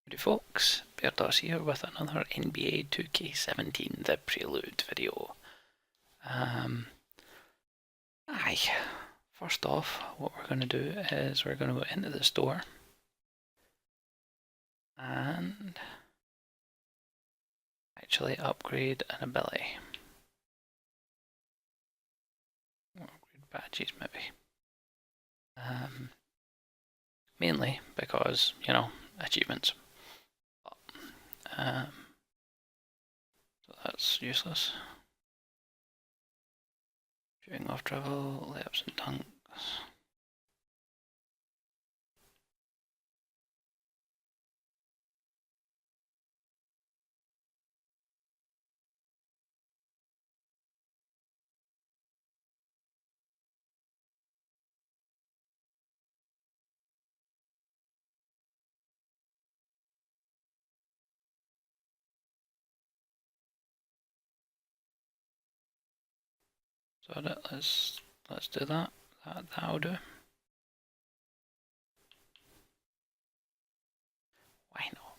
Howdy folks, Bairdos here with another NBA 2K17 The Prelude video. First off, what we're going to do is we're going to go into the store and actually upgrade an ability. Upgrade badges maybe. Mainly because, you know, achievements. So that's useless. Shooting off travel, layups and dunks. So let's do that. That'll do. Why not?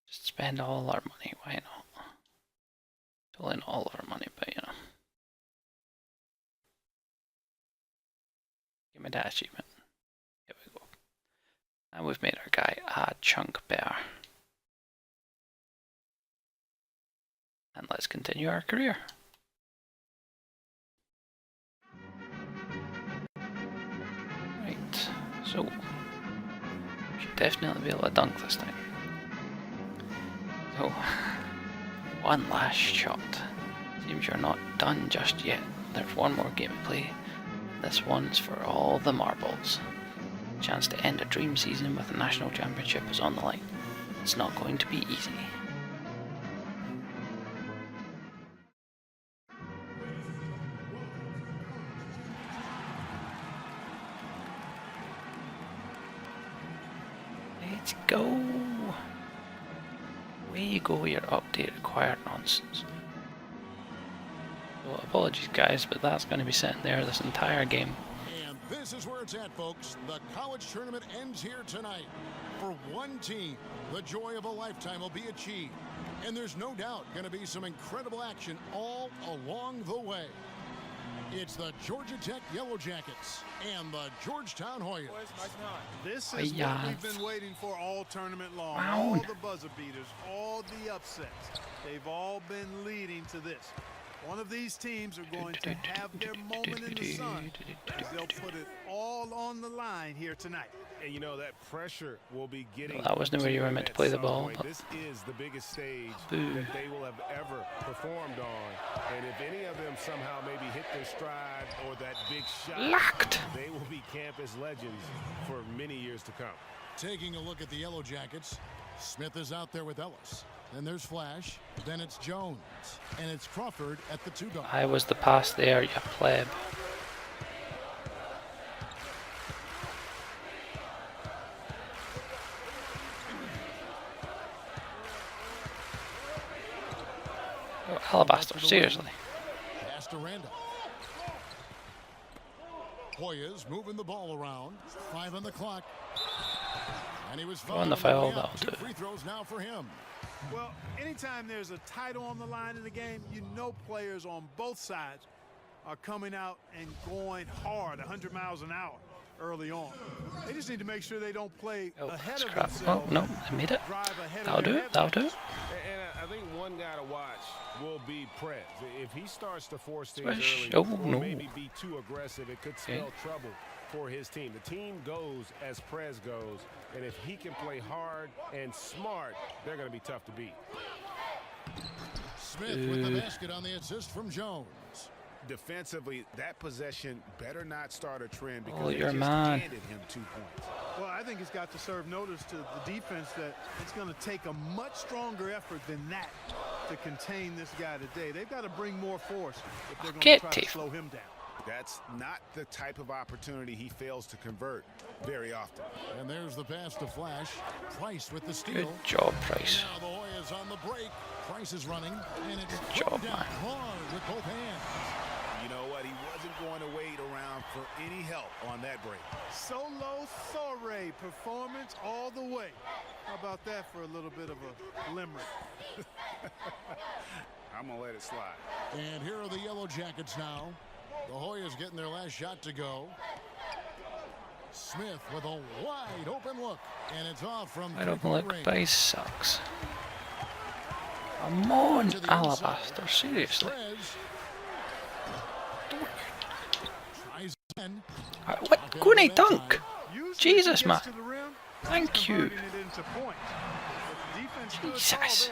Just spend all our money. Why not? Totally not all of our money, but you know. Give me that achievement. Here we go. And we've made our guy a chunk bear. And let's continue our career. Right, so should definitely be able to dunk this time. So, one last shot. Seems you're not done just yet. There's one more game to play. This one's for all the marbles. Chance to end a dream season with a national championship is on the line. It's not going to be easy. Let's go! Away you go, your update required nonsense. Well, apologies guys, but that's going to be sitting there this entire game. And this is where it's at, folks. The college tournament ends here tonight. For one team, the joy of a lifetime will be achieved. And there's no doubt going to be some incredible action all along the way. It's the Georgia Tech Yellow Jackets and the Georgetown Hoyas. This is what we've been waiting for all tournament long. All the buzzer beaters, all the upsets. They've all been leading to this. One of these teams are going to have their moment in the sun as they'll put it all on the line here tonight. And you know that pressure will be getting. Well, that wasn't where you were meant to play the ball. This is the biggest stage that they will have ever performed on. And if any of them somehow maybe hit their stride or that big shot, locked. They will be campus legends for many years to come. Taking a look at the Yellow Jackets, Smith is out there with Ellis. Then there's Flash, then it's Jones, and it's Crawford at the 2-guard. I was the pass there, you pleb. Oh, Alabaster, seriously. Pass to Randall. Hoyas moving the ball around. 5 on the clock. And he was on the foul, that'll do. 2 free throws now for him. Well, anytime there's a title on the line in the game, you know players on both sides are coming out and going hard, 100 miles an hour early on. They just need to make sure they don't play ahead of themselves. Oh, no, I made it. That'll do it, that'll do it. And I think one guy to watch will be Prez. If he starts to force things Swish. early, Oh, or no. maybe be too aggressive, it could spell trouble for his team. The team goes as Prez goes, and if he can play hard and smart, they're going to be tough to beat. Smith with the basket on the assist from Jones. Defensively, that possession better not start a trend because they your just man. handed him 2 points. Well, I think he's got to serve notice to the defense that it's going to take a much stronger effort than that to contain this guy today. They've got to bring more force if they're going to try to slow him down. That's not the type of opportunity he fails to convert very often. And there's the pass to Flash. Price with the steal. Good job, Price. Now the Hoyas on the break. Price is running, and it's Good job, down man. hard with both hands. You know what? He wasn't going to wait around arm for any help on that break. Solo soiree performance all the way. How about that for a little bit of a limerick? I'm going to let it slide. And here are the Yellow Jackets now. The Hoyas getting their last shot to go. Smith with a wide open look. And it's off from Wide open look, but he sucks. Come on, Alabaster, seriously. Tries again. What? Gooney dunk! Jesus, man. Thank you. Jesus.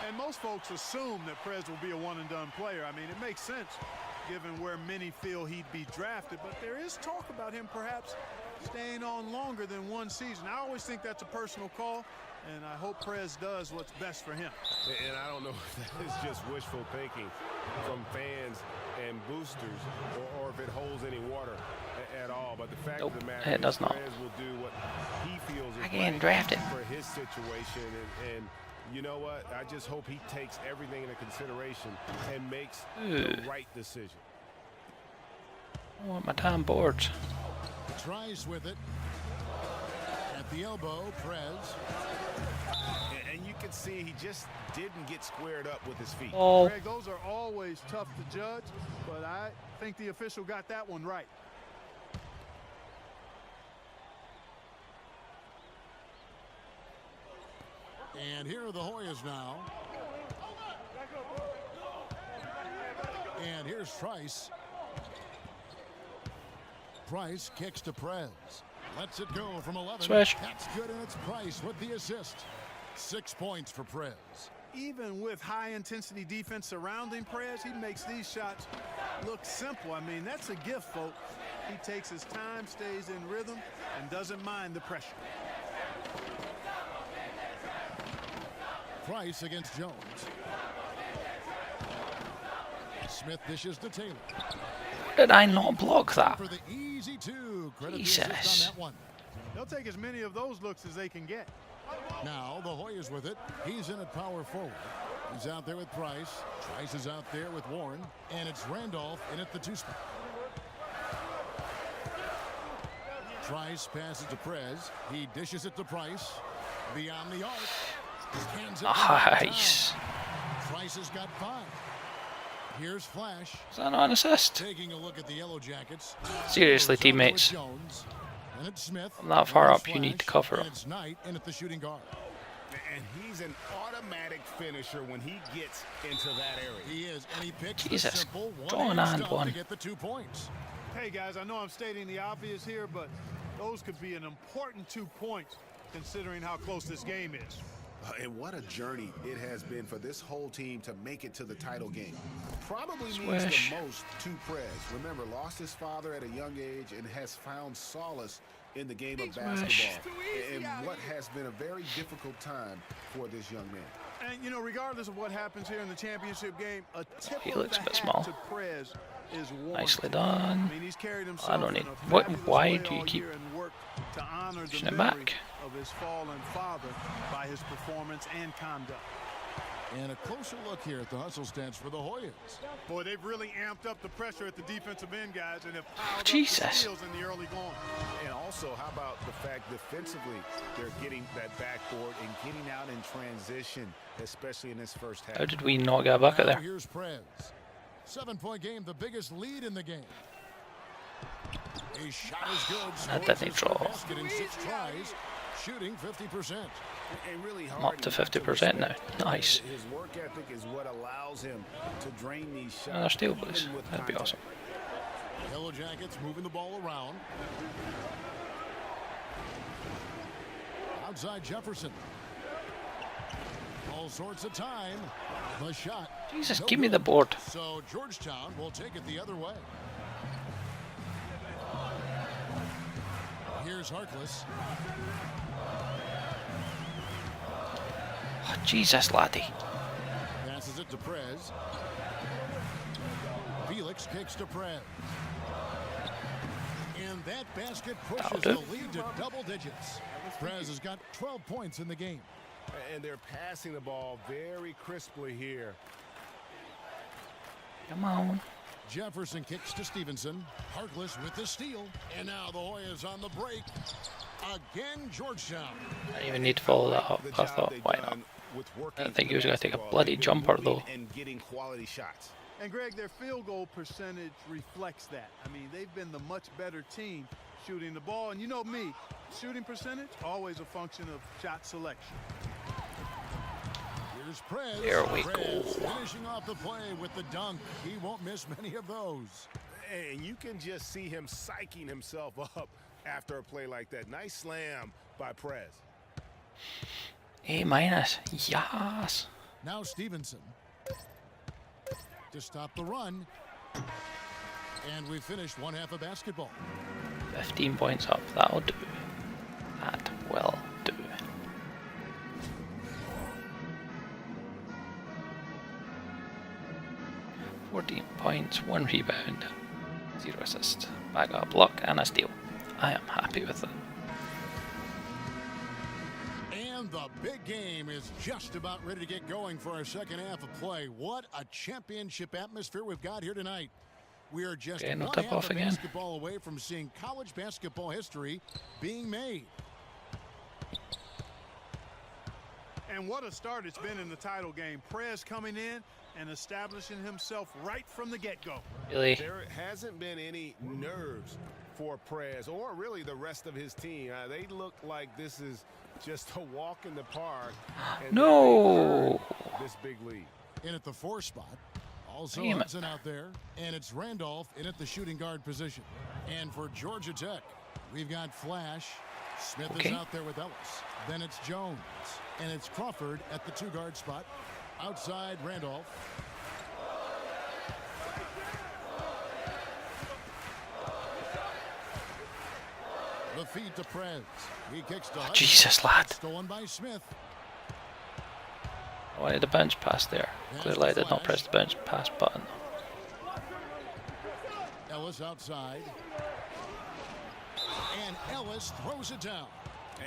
And most folks assume that Prez will be a one-and-done player. I mean, it makes sense given where many feel he'd be drafted. But there is talk about him perhaps staying on longer than one season. I always think that's a personal call, and I hope Prez does what's best for him. And I don't know if that is just wishful thinking from fans and boosters, or if it holds any water at all. But the fact of the matter it does is not. Prez will do what he feels is Again, right drafted for his situation. And you know what? I just hope he takes everything into consideration and makes the right decision. I want my damn boards. Tries with it. At the elbow, Prez. And you can see he just didn't get squared up with his feet. Oh, Greg, those are always tough to judge, but I think the official got that one right. And here are the Hoyas now. And here's Trice. Price kicks to Prez. Lets it go from 11. Swish. That's good, and it's Price with the assist. 6 points for Prez. Even with high-intensity defense surrounding Prez, he makes these shots look simple. I mean, that's a gift, folks. He takes his time, stays in rhythm, and doesn't mind the pressure. Price against Jones. Smith dishes to Taylor. did I not block that? For the easy two. Credit the Jesus. assist on that one. They'll take as many of those looks as they can get. Now the Hoyas with it. He's in at power forward. He's out there with Price. Trice is out there with Warren. And it's Randolph in at the 2 spot. Trice passes to Prez. He dishes it to Price. Beyond the arc. Hands it Nice. Price has got 5. Here's Flash. Is that not an assist? Taking a look at the Yellow Jackets. Seriously, teammates. Jones. And it's Smith. From that far And up, it's you need to Flash. cover And up. it's Knight in at the shooting guard. And he's an automatic finisher when he gets into that area. He is, and he picks Jesus. the simple Draw an one-hand and stop one. to get the 2 points. Hey, guys, I know I'm stating the obvious here, but those could be an important 2 points considering how close this game is. And what a journey it has been for this whole team to make it to the title game. Probably Swish. means the most to Prez. Remember, lost his father at a young age and has found solace in the game of basketball. And what has been a very difficult time for this young man. And, you know, regardless of what happens here in the championship game, a tip He of looks the a bit hat small. to Prez is warranted. Nicely done. I mean, he's carried himself I don't need. in a What? fabulous Why way do you all keep year and worked to honor the pushing it memory back? of his fallen father by his performance and conduct. And a closer look here at the hustle stats for the Hoyas. Boy, they've really amped up the pressure at the defensive end, guys, and have piled Jesus. up the steals in the early going. And also, how about the fact defensively, they're getting that backboard and getting out in transition, especially in this first half. How did we not get a bucket Now there? here's Prez. 7-point game, the biggest lead in the game. His shot is good. That Scores didn't his draw. first basket in 6 tries, shooting 50%. And really I'm hard up to not 50% now. respect. Nice. His work ethic is what allows him to drain these shots. Another steal, please. even with That'd be contact. awesome. Yellow Jackets moving the ball around. Outside Jefferson. All sorts of time. The shot. Jesus, no give me good. the board. So Georgetown will take it the other way. Here's Harkless. Oh, Jesus, laddie. Passes it to Prez. Felix kicks to Prez. And that basket pushes That'll the do. lead to double digits. Prez has got 12 points in the game. And they're passing the ball very crisply here. Come on. Jefferson kicks to Stevenson. Harkless with the steal. And now the Hoyas on the break. Again, Georgetown. I didn't even need to follow that up. I thought, why not? I didn't think he was going to take a bloody jumper, though. And getting quality shots. And Greg, their field goal percentage reflects that. I mean, they've been the much better team shooting the ball. And you know me, shooting percentage, always a function of shot selection. Here's Prez. There we Prez go. finishing off the play with the dunk. He won't miss many of those. And you can just see him psyching himself up after a play like that. Nice slam by Prez. A minus. Yes. Now Stevenson to stop the run. And we finished one half of basketball. 15 points up. That'll do. That will do. $14 points, 1 rebound, 0 assists. Back up, block, and a steal. I am happy with it. And the big game is just about ready to get going for our second half of play. What a championship atmosphere we've got here tonight. We are just Okay, no one tip half off of again. basketball away from seeing college basketball history being made. And what a start it's been in the title game. Prez coming in and establishing himself right from the get-go. Really? There hasn't been any nerves for Prez or really the rest of his team. They look like this is just a walk in the park. And No! this big lead. In at the 4 spot. Also Damn it. Hudson out there. And it's Randolph in at the shooting guard position. And for Georgia Tech, we've got Flash. Smith Okay. is out there with Ellis. Then it's Jones. And it's Crawford at the 2-guard spot. Outside Randolph. The feed to Prez. He kicks to Hudson. Jesus, lad. Stolen by Smith. I wanted the bounce pass there. Clearly I did not press the bounce pass button. Ellis outside. And Ellis throws it down.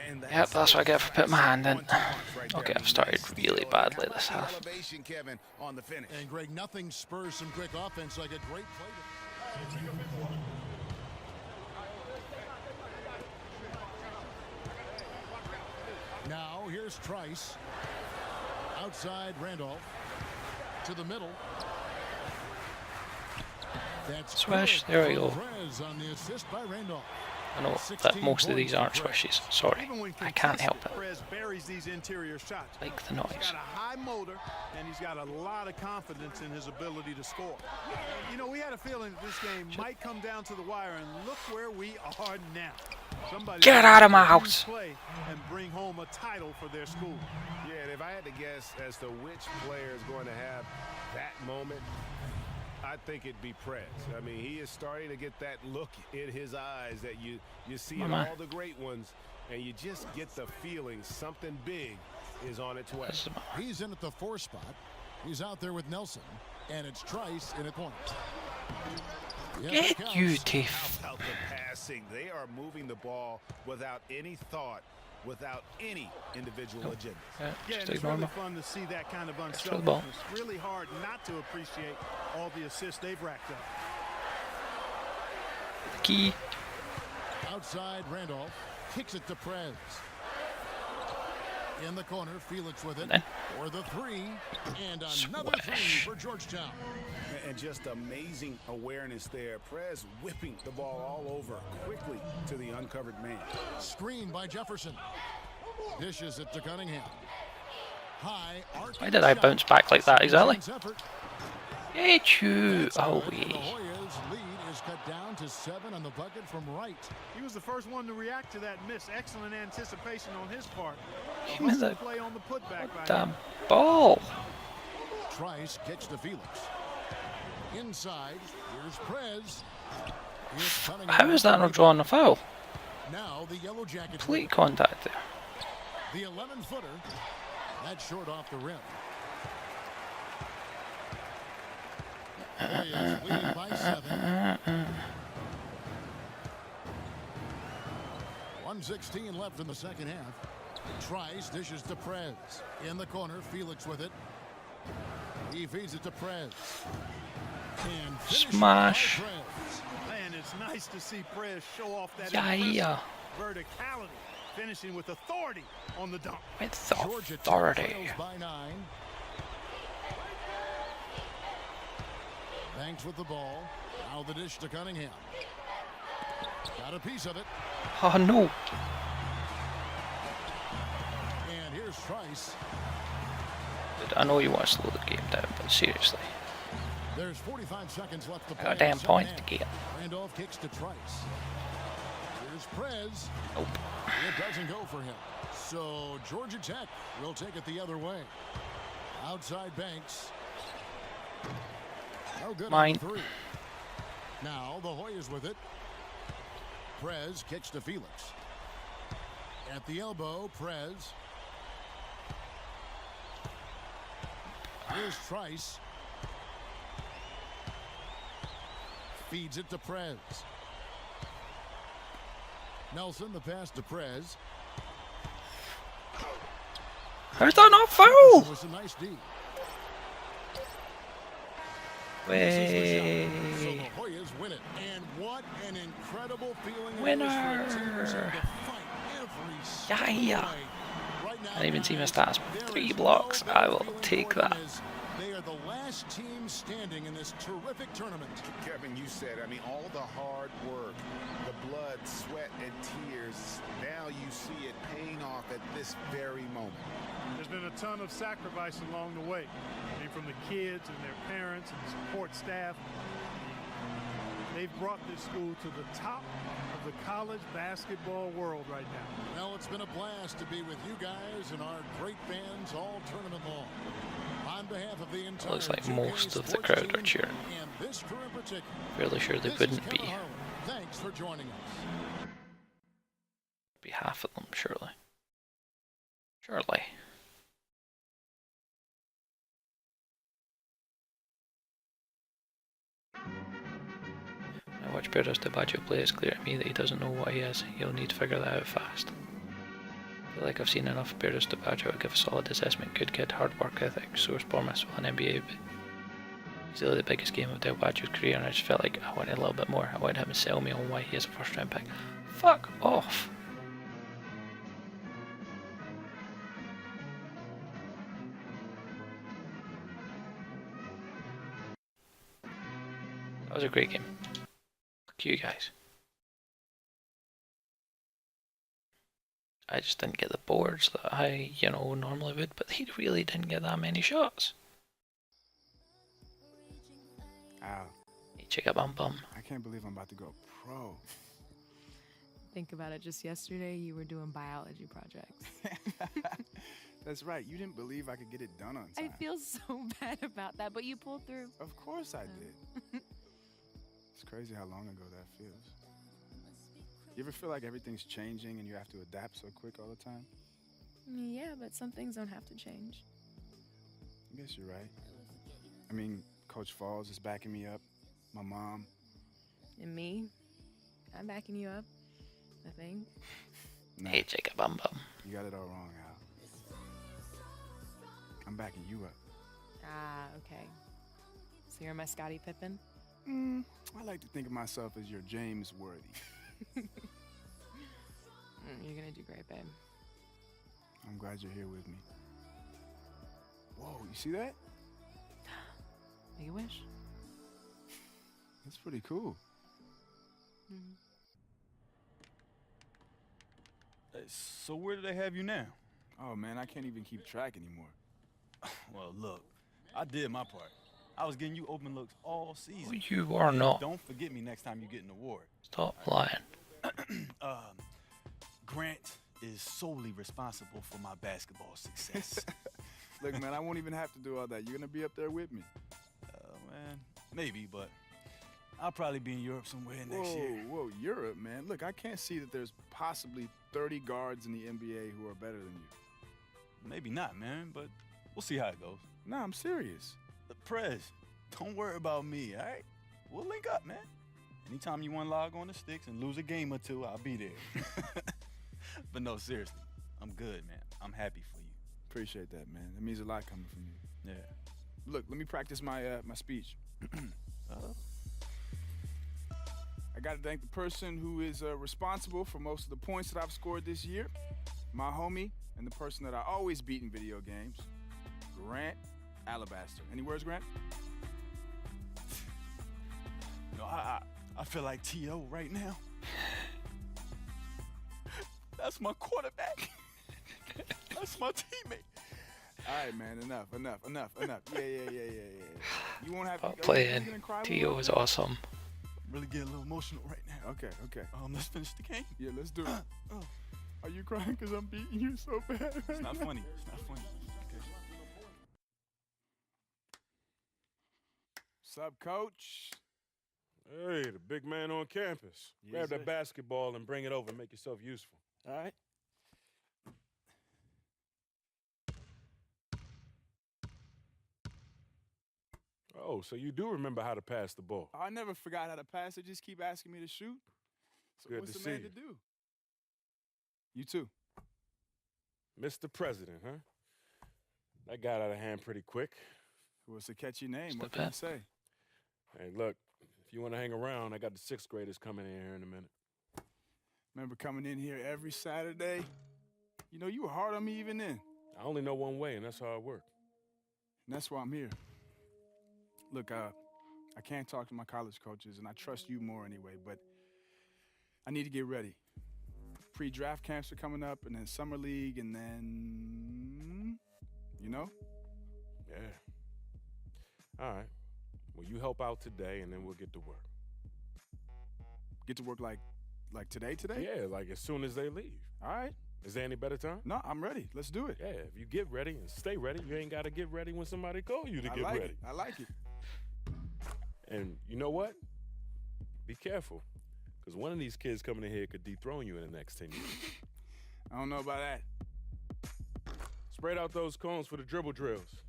And Yep, that's what I get for putting my hand in. one-two punch right there. Okay, I I've mean, started nice really steal. badly How this about the half. elevation, Kevin, on the finish. And Greg, nothing spurs some quick offense like a great play. Now here's Trice. Outside Randolph. To the middle. That's Swish, good there we for go. Prez on the assist by Randolph. I know that most of these aren't swishes. Sorry. Even when I can't help contested, it. Prez buries these interior shots. Like the He's noise. got a high motor, and he's got a lot of confidence in his ability to score. You know, we had a feeling that this game might come down to the wire, and look where we are now. Somebody Get out of my huge house. play and bring home a title for their school. Yeah, and if I had to guess as to which player is going to have that moment, I think it'd be Prez. I mean, he is starting to get that look in his eyes that you see in Mama. all the great ones, and you just get the feeling something big is on its way. This is He's in at the 4 spot. He's out there with Nelson. And it's Trice in at point. Yeah, that Get you, counts. Tiff. How about the passing? They are moving the ball without any thought, without any individual agenda. Yeah, Just and it's ignore really me. fun to see that kind of throw the ball. unselfishness. Really hard not to appreciate all the assists they've racked up. Key. Outside Randolph. Kicks it to Prez. In the corner, Felix with it. Then. For the 3. And another Swish. 3 for Georgetown. And just amazing awareness there. Prez whipping the ball all over quickly to the uncovered man. Screen by Jefferson. Dishes it to Cunningham. High arcing Why did I shot. bounce back like that exactly? Effort. Get you That's good. away. The Hoyas' lead is cut down to 7 on the bucket from Wright. He was the first one to react to that miss. Excellent anticipation on his part. Give me the Play on the putback by him. damn ball. Trice kicks to Felix. Inside, here's Prez. Here's Cunningham. How is that not drawing a foul? Now the Yellow Jackets. Complete contact there. The 11-footer. That's short off the rim. Hoyas leading by 7. 1:16 left in the second half. Trice dishes to Prez. In the corner, Felix with it. He feeds it to Prez. And finishing Smash. by Prez. Man, it's nice to see Prez show off that Yeah. verticality, finishing with authority on the dunk. With Georgia Tech authority. trails by 9. Banks with the ball. Now the dish to Cunningham. Got a piece of it. Oh no. And here's Trice. Dude, I know you want to slow the game down, but seriously. There's 45 seconds left to play. Goddamn point to get. Randolph kicks to Trice. Here's Prez. Nope. It doesn't go for him. So Georgia Tech will take it the other way. Outside Banks. No good Mine. on the 3. Now the Hoyas with it. Prez kicks to Felix. At the elbow, Prez. Here's Trice. Feeds it to Prez. Nelson, the pass to Prez. How's that not It foul? was a nice D. Way. So the Hoyas win it. And what an incredible feeling Winner. it is for teams to fight every step of the Yeah. way. Right now, I didn't even see my guys, stats. there 3 is blocks. no I better will feeling take for them that. as They are the last team standing in this terrific tournament. Kevin, you said, I mean, all the hard work, the blood, sweat, and tears, now you see it paying off at this very moment. There's been a ton of sacrifice along the way. I mean, from the kids and their parents and support staff. They've brought this school to the top of the college basketball world right now. Well, it's been a blast to be with you guys and our great fans all tournament long. On behalf of the entire Looks like 2K most of the sports crowd are team cheering. and this crew in particular. Fairly sure they This is wouldn't be. Kevin Harlan. Thanks for joining us. Be half of them, surely. Surely. I watch Bairdos DiBaggio play. It's clear to me that he doesn't know what he is. He'll need to figure that out fast. I feel like I've seen enough of Bairdos DiBaggio to give a solid assessment. Good kid, hard work ethic, source promise with an NBA. But easily the biggest game of DiBaggio's career, and I just felt like I wanted a little bit more. I wanted him to sell me on why he is a first round pick. Fuck off! That was a great game. Fuck you guys. I just didn't get the boards that I, normally would, but he really didn't get that many shots. Ow. Hey, check out bum bum. I can't believe I'm about to go pro. Think about it, just yesterday you were doing biology projects. That's right. You didn't believe I could get it done on I time. feel so bad about that, but you pulled through. Of course I did. It's crazy how long ago that feels. You ever feel like everything's changing and you have to adapt so quick all the time? Yeah, but some things don't have to change. I guess you're right. I mean, Coach Falls is backing me up. My mom. And me, I'm backing you up, I think. Nah, Hey, check out bum bum. you got it all wrong, Al. I'm backing you up. Ah, okay. So you're my Scottie Pippen? I like to think of myself as your James Worthy. You're gonna do great, babe. I'm glad you're here with me. Whoa, you see that? Make a wish. That's pretty cool. So where do they have you now? Oh man, I can't even keep track anymore. Well, look, I did my part. I was getting you open looks all season. You are not. Don't forget me next time you get an award. Stop lying. Grant is solely responsible for my basketball success. Look, man, I won't even have to do all that. You're gonna be up there with me. Man, maybe, but I'll probably be in Europe somewhere next year. Whoa, Europe, man. Look, I can't see that there's possibly 30 guards in the NBA who are better than you. Maybe not, man, but we'll see how it goes. Nah, I'm serious. Prez, don't worry about me, all right? We'll link up, man. Anytime you want to log on the sticks and lose a game or two, I'll be there. But no, seriously, I'm good, man. I'm happy for you. Appreciate that, man. That means a lot coming from you. Yeah. Look, let me practice my my speech. I got to thank the person who is responsible for most of the points that I've scored this year, my homie, and the person that I always beat in video games, Grant Alabaster. Any words, Grant? No, I feel like T.O. right now. That's my quarterback. That's my teammate. All right, man, enough. Yeah. You won't have to Playing T.O. is awesome. Really getting a little emotional right now. Okay. Let's finish the game. Yeah, let's do it. Are you crying because I'm beating you so bad? It's not funny. It's not funny. Okay. What's up, Coach? Hey, the big man on campus. Yes, Grab that sir. basketball and bring it over. Make yourself useful. All right. Oh, so you do remember how to pass the ball. I never forgot how to pass. They just keep asking me to shoot. So Good what's to the see man you. to do? You too. Mr. President, huh? That got out of hand pretty quick. Well, it's a catchy name. It's What the can I best. say? Hey, look, if you want to hang around, I got the 6th graders coming in here in a minute. Remember coming in here every Saturday? You know, you were hard on me even then. I only know one way, and that's how it works. And that's why I'm here. Look, I can't talk to my college coaches, and I trust you more anyway, but I need to get ready. Pre-draft camps are coming up, and then summer league, and then, you know? Yeah. All right. Well, you help out today, and then we'll get to work. Get to work like today? Yeah, like as soon as they leave. All right. Is there any better time? No, I'm ready. Let's do it. Yeah, if you get ready and stay ready, you ain't got to get ready when somebody call you to I get like ready. it. I like it. And you know what? Be careful, because one of these kids coming in here could dethrone you in the next 10 years. I don't know about that. Spread out those cones for the dribble drills.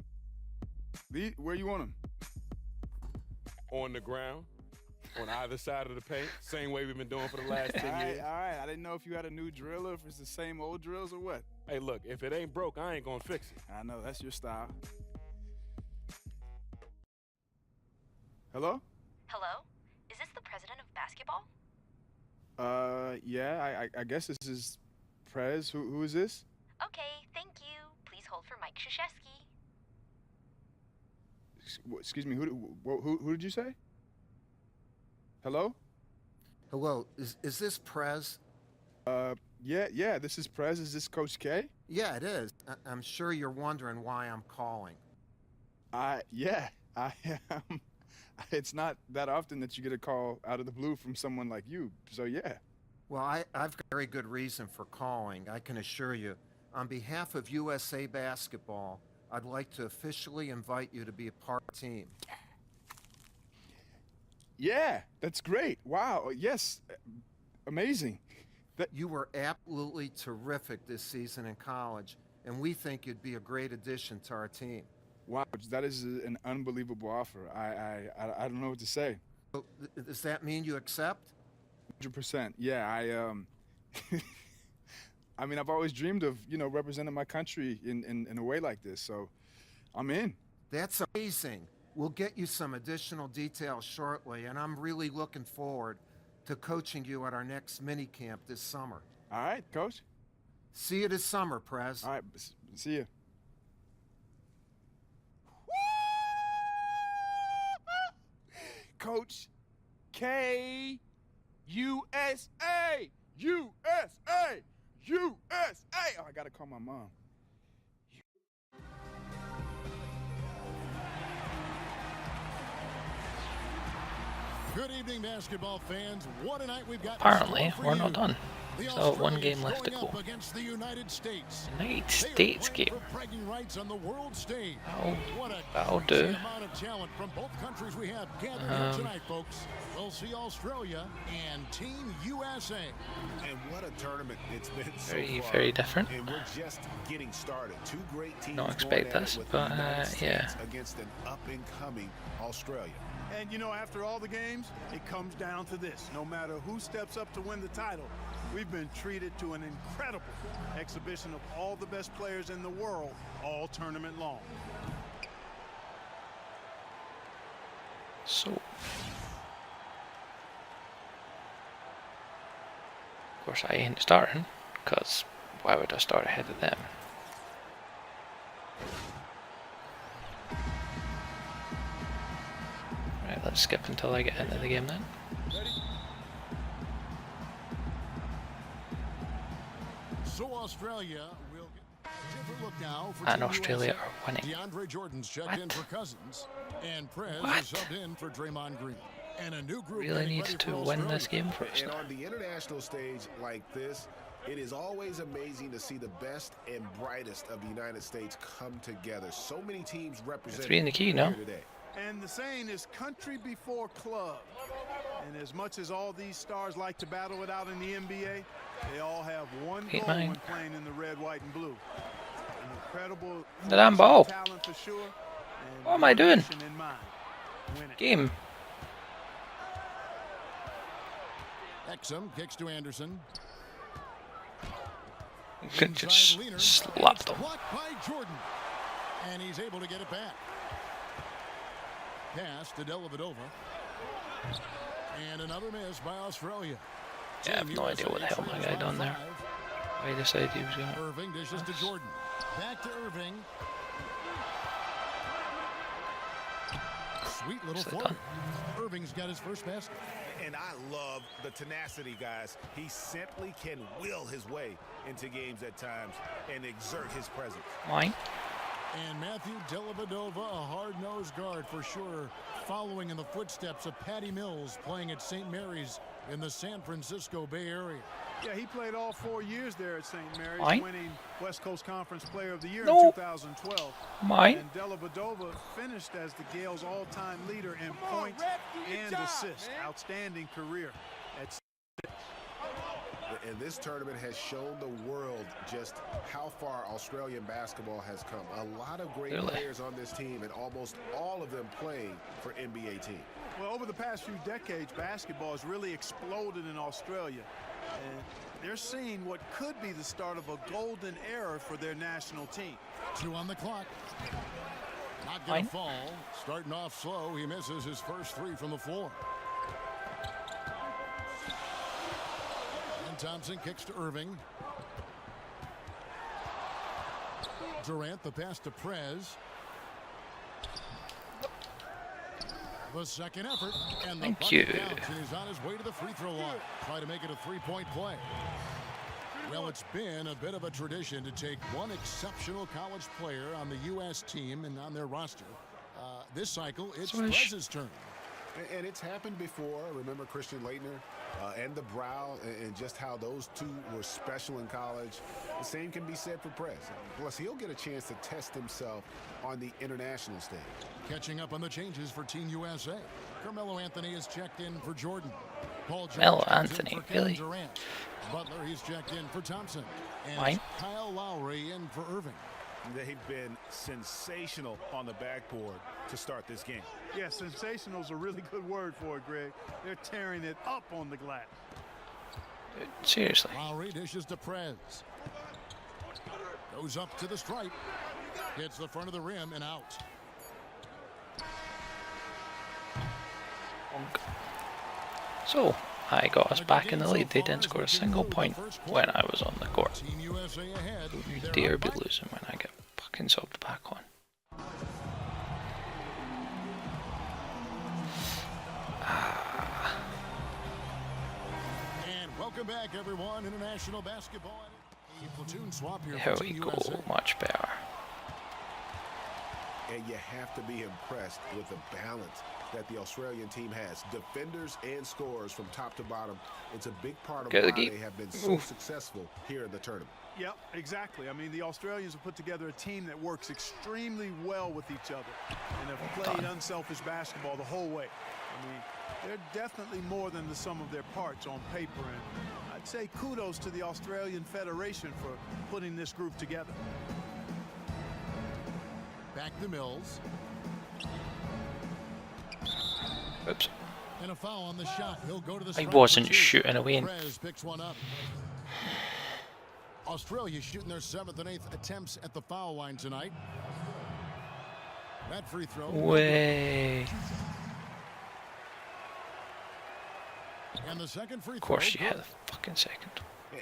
Where you want them? On the ground, on either side of the paint, same way we've been doing for the last 10 years. All right. I didn't know if you had a new drill or if it's the same old drills or what. Hey, look, if it ain't broke, I ain't gonna fix it. I know, that's your style. Hello? Hello? Is this the president of basketball? Yeah, I guess this is Prez. Who is this? Okay, thank you. Please hold for Mike Krzyzewski. Excuse me, who did you say? Hello? Hello, is this Prez? Yeah, this is Prez. Is this Coach K? Yeah, it is. I'm sure you're wondering why I'm calling. Yeah, I am. It's not that often that you get a call out of the blue from someone like you, so yeah. Well, I've got a very good reason for calling, I can assure you. On behalf of USA Basketball, I'd like to officially invite you to be a part of the team. Yeah, that's great. Wow, yes, amazing. You were absolutely terrific this season in college, and we think you'd be a great addition to our team. Wow, that is an unbelievable offer. I don't know what to say. So, does that mean you accept? 100%. Yeah, I mean, I've always dreamed of, representing my country in a way like this, so I'm in. That's amazing. We'll get you some additional details shortly, and I'm really looking forward to coaching you at our next mini camp this summer. All right, Coach. See you this summer, Prez. All right, see you. Coach K, USA, USA, USA. Oh, I gotta call my mom. Good evening, basketball fans. What a night we've got. Apparently, we're not done. So one game left to go. Against the United States. United States game. Bragging rights on the world stage. That'll do. Amount of talent from both countries we have gathered here tonight, folks. We'll see Australia and Team USA. And what a tournament it's been so Very, far. very different. And we're just getting started. Two great teams. Don't expect going at this, it with but, the United yeah. States against an up-and-coming Australia. And you know, after all the games, it comes down to this. No matter who steps up to win the title, we've been treated to an incredible exhibition of all the best players in the world all tournament long. So, Of course, I ain't starting, because why would I start ahead of them? Right, let's skip until I get into the game then. So Australia will get a different look now for And Team Australia USA. are winning. DeAndre Jordan's checked in for Cousins, and Prez What? is subbed in for Draymond Green. And a new group Really getting needs ready to for win Australia. this game first. And on the international stage like this, it is always amazing to see the best and brightest of the United States come together. So many teams represented 3 in the key now. here today. And the saying is country before club. And as much as all these stars like to battle it out in the NBA, they all have one Hate goal mine. when playing in the red, white, and blue. An incredible The damn ball. talent for sure. And What am I doing? mission in mind. Win it. Game. Exum kicks to Anderson. Could just Inside Leaner. slap It's them. blocked by Jordan. And he's able to get it back. Pass to Dellavedova. And another miss by Australia. Yeah, I have no idea what the hell my guy done there. I decided he was gonna. Irving dishes to Jordan. Back to Irving. Sweet little Nicely floater. done. Irving's got his first basket. And I love the tenacity, guys. He simply can will his way into games at times and exert his presence. Mine. And Matthew Dellavedova, a hard-nosed guard for sure, following in the footsteps of Patty Mills, playing at St. Mary's in the San Francisco Bay Area. Yeah, he played all 4 years there at St. Mary's, Mine? winning West Coast Conference Player of the Year No. in 2012. Mine. And Dellavedova finished as the Gales' all-time leader in points and assists. Outstanding career at And this tournament has shown the world just how far Australian basketball has come. A lot of great Really? players on this team, and almost all of them playing for NBA teams. Well, over the past few decades, basketball has really exploded in Australia. And they're seeing what could be the start of a golden era for their national team. 2 on the clock. Not going Fine. to fall. Starting off slow, he misses his first 3 from the floor. And Thompson kicks to Irving. Durant, the pass to Prez. The second effort, and the Thank bucket you. counts, and he's on his way to the free throw line. Try to make it a 3-point play. Well, it's been a bit of a tradition to take one exceptional college player on the U.S. team and on their roster. This cycle, it's Swish. Prez's turn. And it's happened before. Remember Christian Laettner and the Brow, and just how those two were special in college. The same can be said for Prez. Plus, he'll get a chance to test himself on the international stage. Catching up on the changes for Team USA. Carmelo Anthony is checked in for Jordan. Paul George Carmelo comes in Anthony, for Kevin really? Durant. Butler, he's checked in for Thompson. And Why? Kyle Lowry in for Irving. They've been sensational on the backboard to start this game. Yeah, sensational is a really good word for it, Greg. They're tearing it up on the glass. Seriously. Lowry dishes to Prez. Goes up to the stripe. Hits the front of the rim and out. So, I got us back in the lead. They didn't score a single point when I was on the court. Team USA ahead. You They're dare up be by- losing when I get fucking subbed back on. And welcome back, everyone. International basketball. A platoon swap here Here for we Team go. USA. Much better. And you have to be impressed with the balance that the Australian team has. Defenders and scorers from top to bottom. It's a big part of Go why Geek. they have been so Oof. successful here in the tournament. Yep, exactly. I mean, the Australians have put together a team that works extremely well with each other and have played unselfish basketball the whole way. I mean, they're definitely more than the sum of their parts on paper, and I'd say kudos to the Australian Federation for putting this group together. Back to Mills. Oops. And a foul on the shot. He'll go to the I stripe wasn't for 2. shooting away. Prez picks one up. Australia shooting their 7th and 8th attempts at the foul line tonight. That free throw. Way. And the second free Of course, throw. you had the fucking second.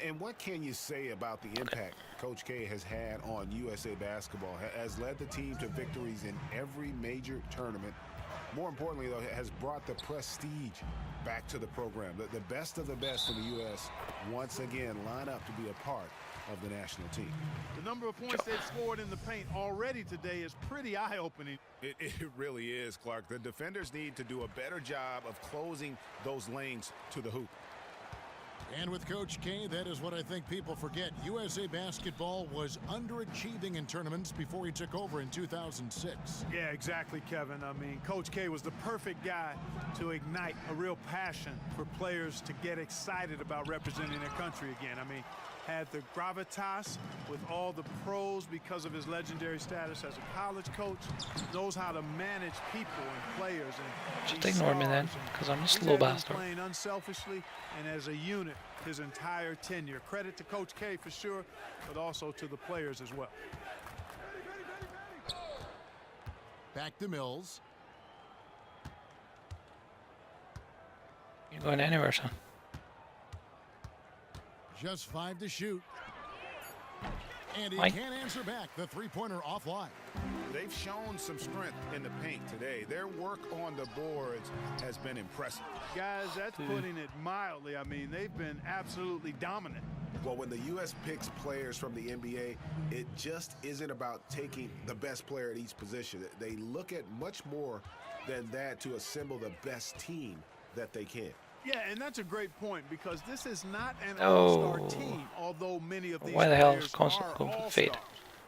And what can you say about the impact Coach K has had on USA basketball? Has led the team to victories in every major tournament. More importantly, though, has brought the prestige back to the program. The best of the best in the U.S. once again line up to be a part of the national team. The number of points they've scored in the paint already today is pretty eye-opening. It really is, Clark. The defenders need to do a better job of closing those lanes to the hoop. And with Coach K, that is what I think people forget. USA basketball was underachieving in tournaments before he took over in 2006. Yeah, exactly, Kevin. I mean, Coach K was the perfect guy to ignite a real passion for players to get excited about representing their country again. I mean, had the gravitas with all the pros because of his legendary status as a college coach, knows how to manage people and players. And just ignore me then, because I'm just a little bastard. Playing unselfishly and as a unit his entire tenure. Credit to Coach K for sure, but also to the players as well. Back to Mills. You're going anywhere, son. Just 5 to shoot. And he Mike. can't answer back. The three-pointer offline. They've shown some strength in the paint today. Their work on the boards has been impressive. Guys, that's putting it mildly. I mean, they've been absolutely dominant. Well, when the U.S. picks players from the NBA, it just isn't about taking the best player at each position. They look at much more than that to assemble the best team that they can. Yeah, and that's a great point because this is not an all-star team, although many of these Why the hell players is constant are going for the all-stars. fade?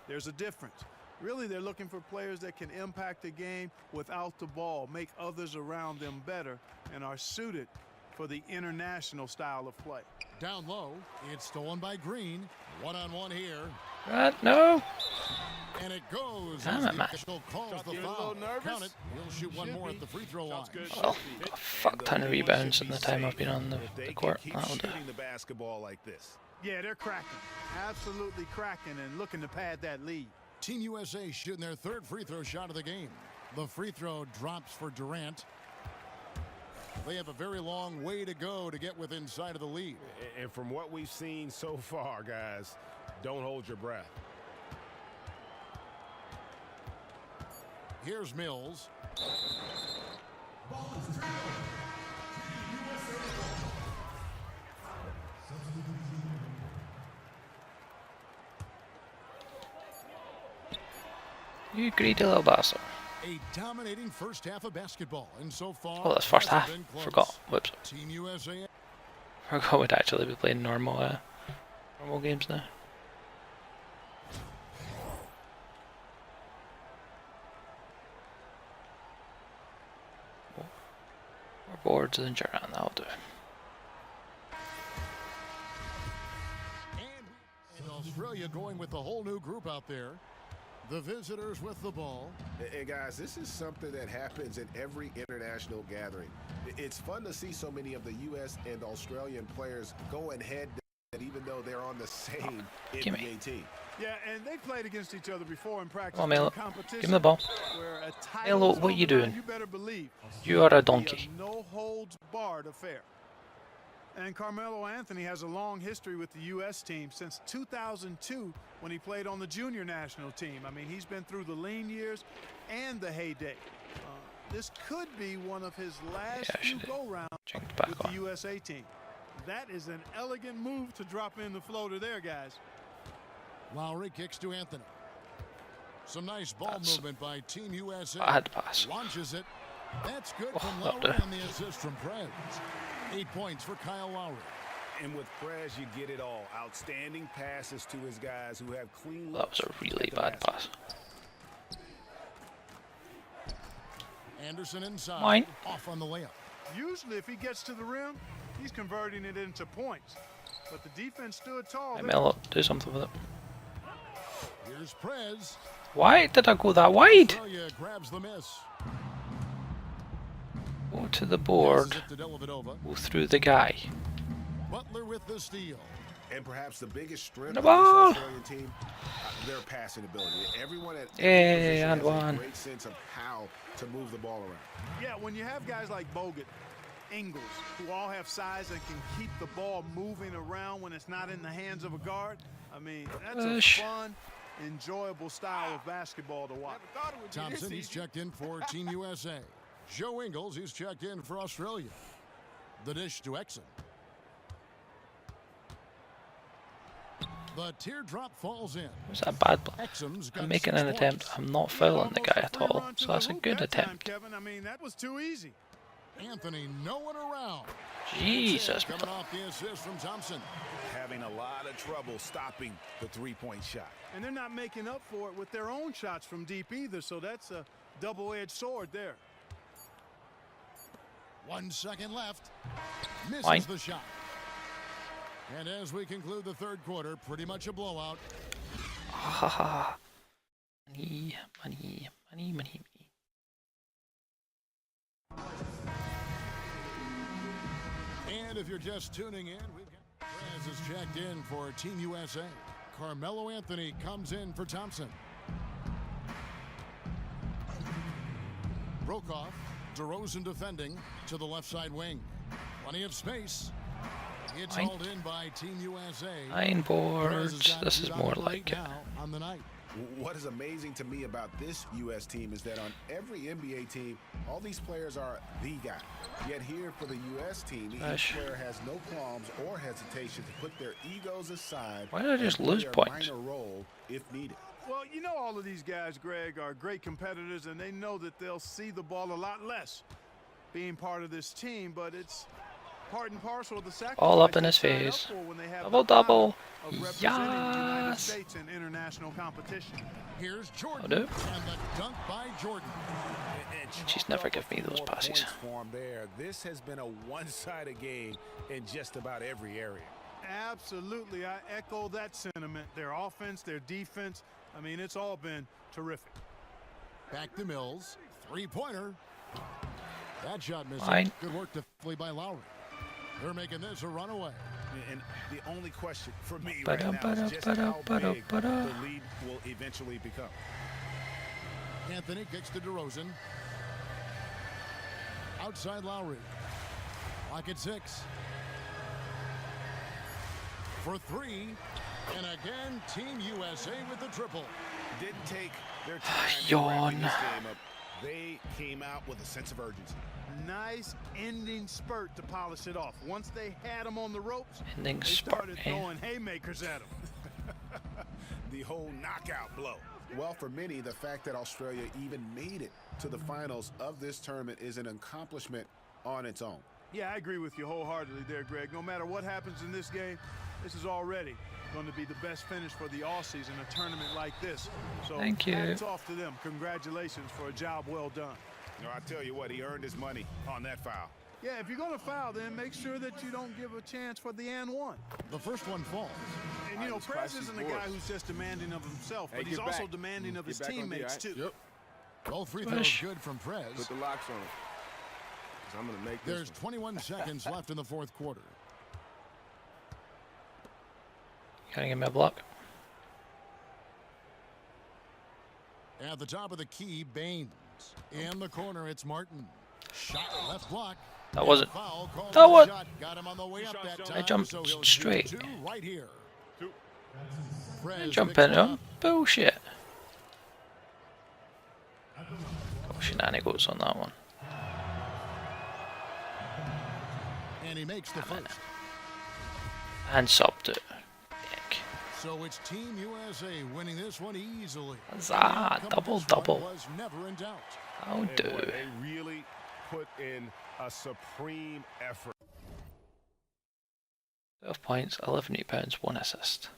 There's a difference. Really, they're looking for players that can impact the game without the ball, make others around them better, and are suited for the international style of play. Down low, it's stolen by Green. One-on-one here. No. And it goes. Damn it, man. Calls the foul. Count it. He'll shoot one more at the free throw line. Well, a fuck ton of rebounds in the time I've been on the court. That'll do. Shooting the basketball like this. Yeah, they're cracking. Absolutely cracking and looking to pad that lead. Team USA shooting their third free throw shot of the game. The free throw drops for Durant. They have a very long way to go to get within sight of the lead. And from what we've seen so far, guys, don't hold your breath. Here's Mills. You greedy little bastard. A dominating first half of basketball, and so far. Oh, that's first half. hasn't been close. Forgot. Whoops. Team USA. Forgot we'd actually be playing normal games now. Our boards and Duran, that'll do. And Australia going with the whole new group out there. The visitors with the ball. And guys, this is something that happens in every international gathering. It's fun to see so many of the U.S. and Australian players going head to head, even though they're on the same NBA team. Yeah, and they played against each other before in practice. Come on, Melo. Competition Give him the ball. where a title Melo, is what are you on the line, doing? You better believe. You are a It'll be donkey. no holds barred affair. And Carmelo Anthony has a long history with the U.S. team since 2002 when he played on the junior national team. I mean, he's been through the lean years and the heyday. This could be one of his last few go-rounds with the USA team. That is an elegant move to drop in the floater there, guys. Lowry kicks to Anthony. Some nice ball movement by Team USA. I had to pass. Launches it. That's good Oh, from that'll Lowry do. and the assist from Prez. 8 points for Kyle Lowry. And with Prez, you get it all. Outstanding passes to his guys who have clean That was a really bad pass. Anderson inside. Mine. Off on the layup. Usually, if he gets to the rim, he's converting it into points. But the defense stood tall. Hey, there. Melo, do something with it. Here's Prez. Why did I go that wide? Australia grabs the miss. Go to the board. Passes it to Dellavedova. Go through the guy. Butler with the steal. And perhaps the biggest strength The of ball. this Australian team, their passing ability. Everyone at every Hey, position and has a one. great sense of how to move the ball around. Yeah, when you have guys like Bogut Ingles, who all have size and can keep the ball moving around when it's not in the hands of a guard. I mean, that's a fun, enjoyable style of basketball to watch. Thompson, he's checked in for Team USA. Joe Ingles, he's checked in for Australia. The dish to Exum. The teardrop falls in. Was that a bad play? I'm making an attempt. I'm not fouling the guy at all, so that's a good attempt. Kevin, I mean, that was too easy. Anthony, no one around. Jesus. Coming off the assist from Thompson. Having a lot of trouble stopping the three-point shot. And they're not making up for it with their own shots from deep either, so that's a double-edged sword there. 1 second left. Misses the shot. And as we conclude the third quarter, pretty much a blowout. Money, money, money, money, money. And if you're just tuning in, we've got Perez is checked in for Team USA. Carmelo Anthony comes in for Thompson. Brokoff, DeRozan defending to the left side wing. Plenty of space. It's hauled in by Team USA. 9 boards. This is more like it. On the night. What is amazing to me about this U.S. team is that on every NBA team, all these players are the guy. Yet here for the U.S. team, each player has no qualms or hesitation to put their egos aside. Why did I just lose points? Minor role if needed. Well, you know, all of these guys, Greg, are great competitors, and they know that they'll see the ball a lot less being part of this team, but it's part and parcel of the sacrifice. All up in his face. Double double. Yes. States in international competition. Here's Jordan and the dunk by Jordan. She's never give me those passes. There. This has been a one-sided game in just about every area. Absolutely, I echo that sentiment. Their offense, their defense, I mean, it's all been terrific. Back to Mills, three-pointer. That shot missing. Good work defensively by Lowry. They're making this a runaway. And the only question for me right now is just how big the lead will eventually become. Anthony kicks to DeRozan. Outside Lowry. Lock at 6. For 3. And again, Team USA with the triple. Didn't take their time wrapping this game up. They came out with a sense of urgency. Nice ending spurt to polish it off. Once they had him on the ropes, they started throwing haymakers at him. The whole knockout blow. Well, for many, the fact that Australia even made it to the finals of this tournament is an accomplishment on its own. Yeah, I agree with you wholeheartedly there, Greg. No matter what happens in this game, this is already going to be the best finish for the all-season, a tournament like this. So thank you. Hats off to them. Congratulations for a job well done. No, I tell you what, he earned his money on that foul. Yeah, if you're going to foul, then make sure that you don't give a chance for the and one. The first one falls. And, you know, Prez isn't a guy who's just demanding of himself, but he's also demanding of his teammates, too. Yep. All free throws good from Prez. Put the locks on it. I'm going to make this. There's 21 seconds left in the fourth quarter. Gotta give me a block. At the top of the key, Baines. In the corner, it's Martin. Shot left block. That wasn't. That was. Got him on the way up that time. I jumped straight. Right here. Jumping up. Bullshit. Got shenanigans on that one. And he makes the first. And subbed it. So it's Team USA winning this one easily. Huzzah, double. Was never in doubt. How do? They really put in a supreme effort. 12 points, 11 rebounds, 1 assist.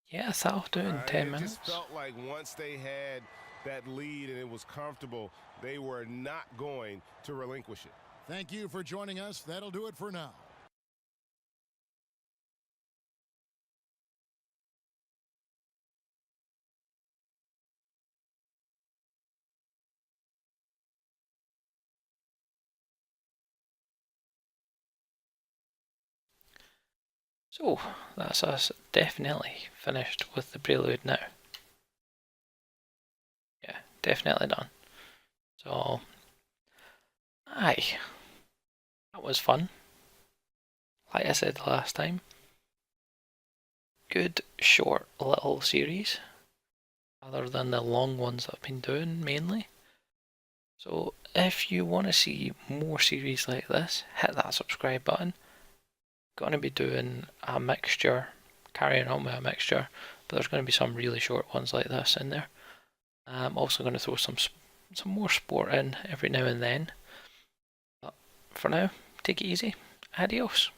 Yes, that'll do in 10 minutes. It just felt like once they had that lead and it was comfortable, they were not going to relinquish it. Thank you for joining us. That'll do it for now. So, that's us definitely finished with the prelude now. Yeah, definitely done. So, Aye, that was fun. Like I said last time, good short little series, other than the long ones that I've been doing mainly. So if you want to see more series like this, hit that subscribe button. Going to be doing a mixture, carrying on with a mixture, but there's going to be some really short ones like this in there. I'm also going to throw some more sport in every now and then. But for now, take it easy. Adios.